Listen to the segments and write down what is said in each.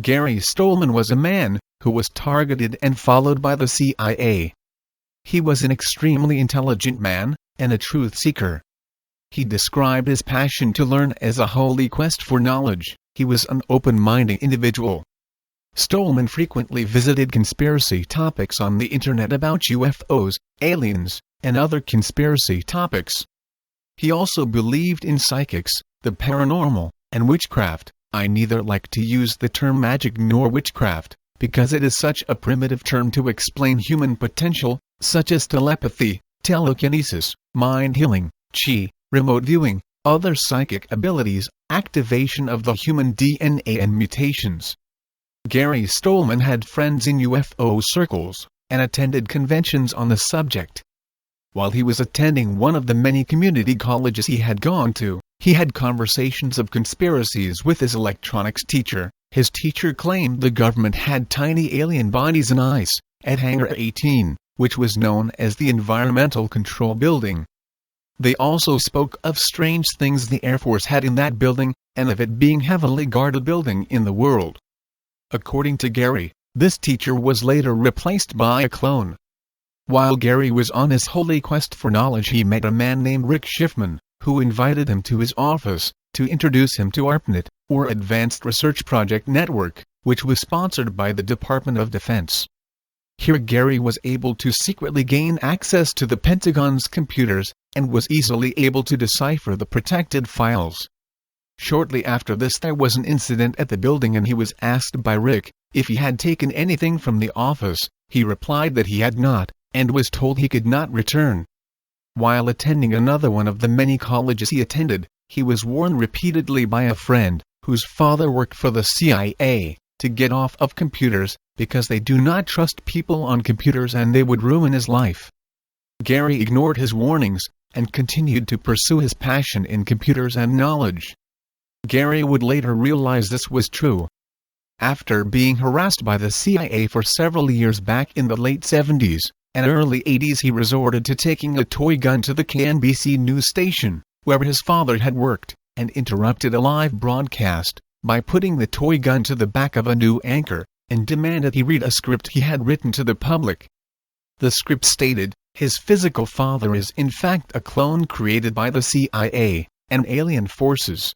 Gary Stollman was a man who was targeted and followed by the CIA. He was an extremely intelligent man and a truth seeker. He described his passion to learn as a holy quest for knowledge. He was an open-minded individual. Stollman frequently visited conspiracy topics on the internet about UFOs, aliens, and other conspiracy topics. He also believed in psychics, the paranormal, and witchcraft. I neither like to use the term magic nor witchcraft, because it is such a primitive term to explain human potential, such as telepathy, telekinesis, mind healing, chi, remote viewing, other psychic abilities, activation of the human DNA and mutations. Gary Stollman had friends in UFO circles, and attended conventions on the subject. While he was attending one of the many community colleges he had gone to, he had conversations of conspiracies with his electronics teacher. His teacher claimed the government had tiny alien bodies in ice, at Hangar 18, which was known as the Environmental Control Building. They also spoke of strange things the Air Force had in that building, and of it being heavily guarded building in the world. According to Gary, this teacher was later replaced by a clone. While Gary was on his holy quest for knowledge, he met a man named Rick Schiffman, who invited him to his office to introduce him to ARPANET, or Advanced Research Project Network, which was sponsored by the Department of Defense. Here Gary was able to secretly gain access to the Pentagon's computers, and was easily able to decipher the protected files. Shortly after this there was an incident at the building and he was asked by Rick if he had taken anything from the office. He replied that he had not, and was told he could not return. While attending another one of the many colleges he attended, he was warned repeatedly by a friend, whose father worked for the CIA, to get off of computers, because they do not trust people on computers and they would ruin his life. Gary ignored his warnings, and continued to pursue his passion in computers and knowledge. Gary would later realize this was true. After being harassed by the CIA for several years back in the late 70s and early 80s, he resorted to taking a toy gun to the KNBC news station, where his father had worked, and interrupted a live broadcast by putting the toy gun to the back of a new anchor, and demanded he read a script he had written to the public. The script stated, his physical father is in fact a clone created by the CIA and alien forces.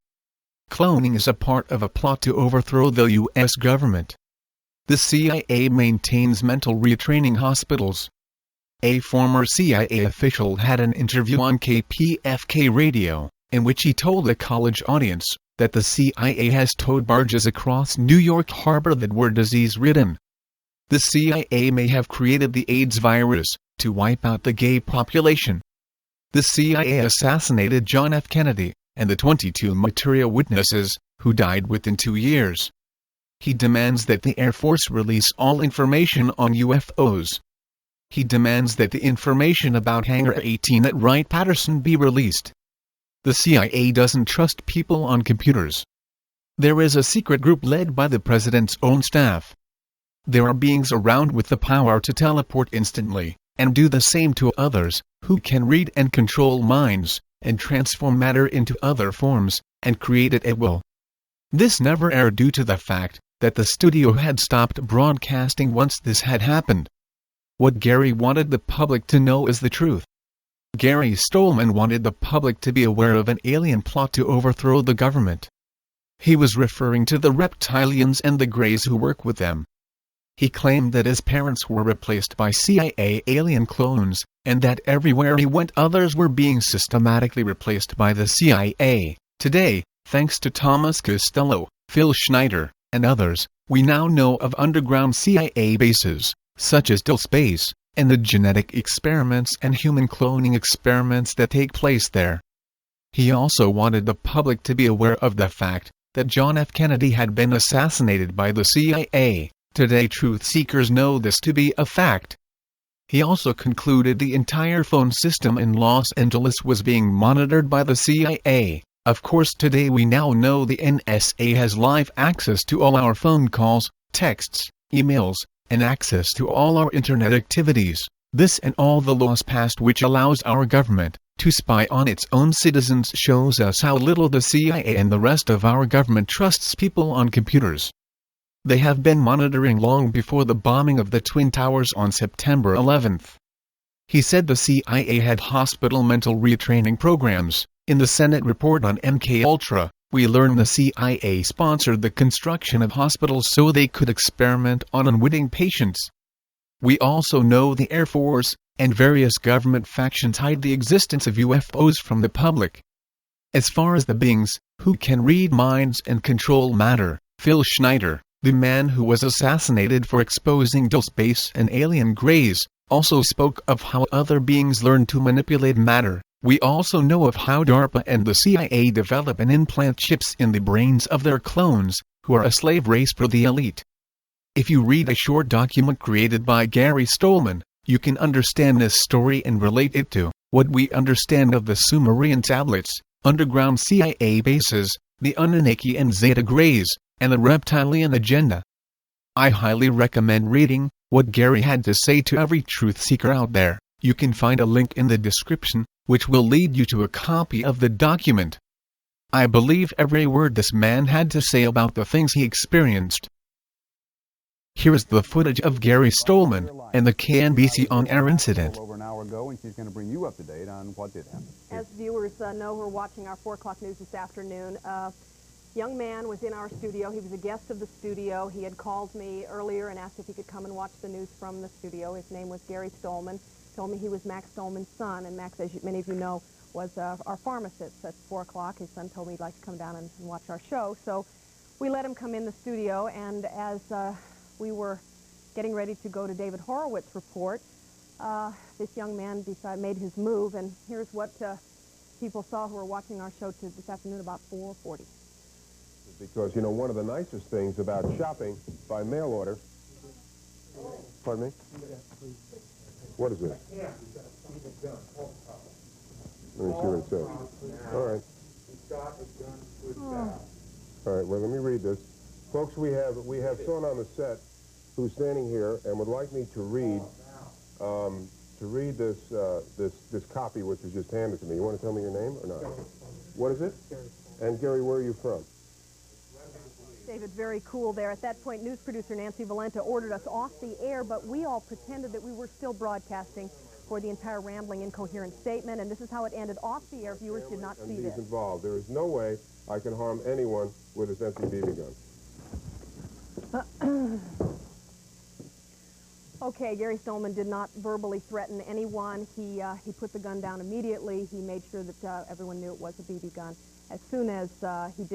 Cloning is a part of a plot to overthrow the U.S. government. The CIA maintains mental retraining hospitals. A former CIA official had an interview on KPFK radio, in which he told a college audience that the CIA has towed barges across New York Harbor that were disease-ridden. The CIA may have created the AIDS virus to wipe out the gay population. The CIA assassinated John F. Kennedy and the 22 material witnesses, who died within 2 years. He demands that the Air Force release all information on UFOs. He demands that the information about Hangar 18 at Wright-Patterson be released. The CIA doesn't trust people on computers. There is a secret group led by the president's own staff. There are beings around with the power to teleport instantly, and do the same to others, who can read and control minds, and transform matter into other forms, and create it at will. This never aired due to the fact that the studio had stopped broadcasting once this had happened. What Gary wanted the public to know is the truth. Gary Stollman wanted the public to be aware of an alien plot to overthrow the government. He was referring to the reptilians and the Greys who work with them. He claimed that his parents were replaced by CIA alien clones, and that everywhere he went others were being systematically replaced by the CIA. Today, thanks to Thomas Costello, Phil Schneider, and others, we now know of underground CIA bases, such as Dill Space, and the genetic experiments and human cloning experiments that take place there. He also wanted the public to be aware of the fact that John F. Kennedy had been assassinated by the CIA. Today truth seekers know this to be a fact. He also concluded the entire phone system in Los Angeles was being monitored by the CIA. Of course today we now know the NSA has live access to all our phone calls, texts, emails, and access to all our internet activities. This and all the laws passed which allows our government to spy on its own citizens shows us how little the CIA and the rest of our government trusts people on computers. They have been monitoring long before the bombing of the Twin Towers on September 11. He said the CIA had hospital mental retraining programs. In the Senate report on MKUltra, we learned the CIA sponsored the construction of hospitals so they could experiment on unwitting patients. We also know the Air Force and various government factions hide the existence of UFOs from the public. As far as the beings who can read minds and control matter, Phil Schneider, the man who was assassinated for exposing dual space and alien grays, also spoke of how other beings learn to manipulate matter. We also know of how DARPA and the CIA develop and implant chips in the brains of their clones, who are a slave race for the elite. If you read a short document created by Gary Stollman, you can understand this story and relate it to what we understand of the Sumerian tablets, underground CIA bases, the Anunnaki and Zeta Greys, and the reptilian agenda. I highly recommend reading what Gary had to say to every truth seeker out there. You can find a link in the description, which will lead you to a copy of the document. I believe every word this man had to say about the things he experienced. Here is the footage of Gary Stollman and the KNBC on-air incident. Over an hour ago, and she's going to bring you up to date on what did happen. As viewers know who are watching our 4 o'clock news this afternoon, a young man was in our studio. He was a guest of the studio. He had called me earlier and asked if he could come and watch the news from the studio. His name was Gary Stollman. Told me he was Max Stollman's son, and Max, as many of you know, was our pharmacist at 4 o'clock. His son told me he'd like to come down and watch our show, so we let him come in the studio, and as we were getting ready to go to David Horowitz's report, this young man made his move, and here's what people saw who were watching our show this afternoon about 4:40. Because, you know, one of the nicest things about shopping by mail order... Pardon me? What is this? Let me see what it says. All right. All right, well, let me read this. Folks, we have someone on the set who's standing here and would like me to read this copy which was just handed to me. You want to tell me your name or not? What is it? And Gary, where are you from? David, very cool there. At that point, news producer Nancy Valenta ordered us off the air, but we all pretended that we were still broadcasting for the entire rambling, incoherent statement, and this is how it ended off the air. Viewers did not see this. Involved. There is no way I can harm anyone with this empty BB gun. Okay, Gary Stollman did not verbally threaten anyone. He put the gun down immediately. He made sure that everyone knew it was a BB gun. As soon as he did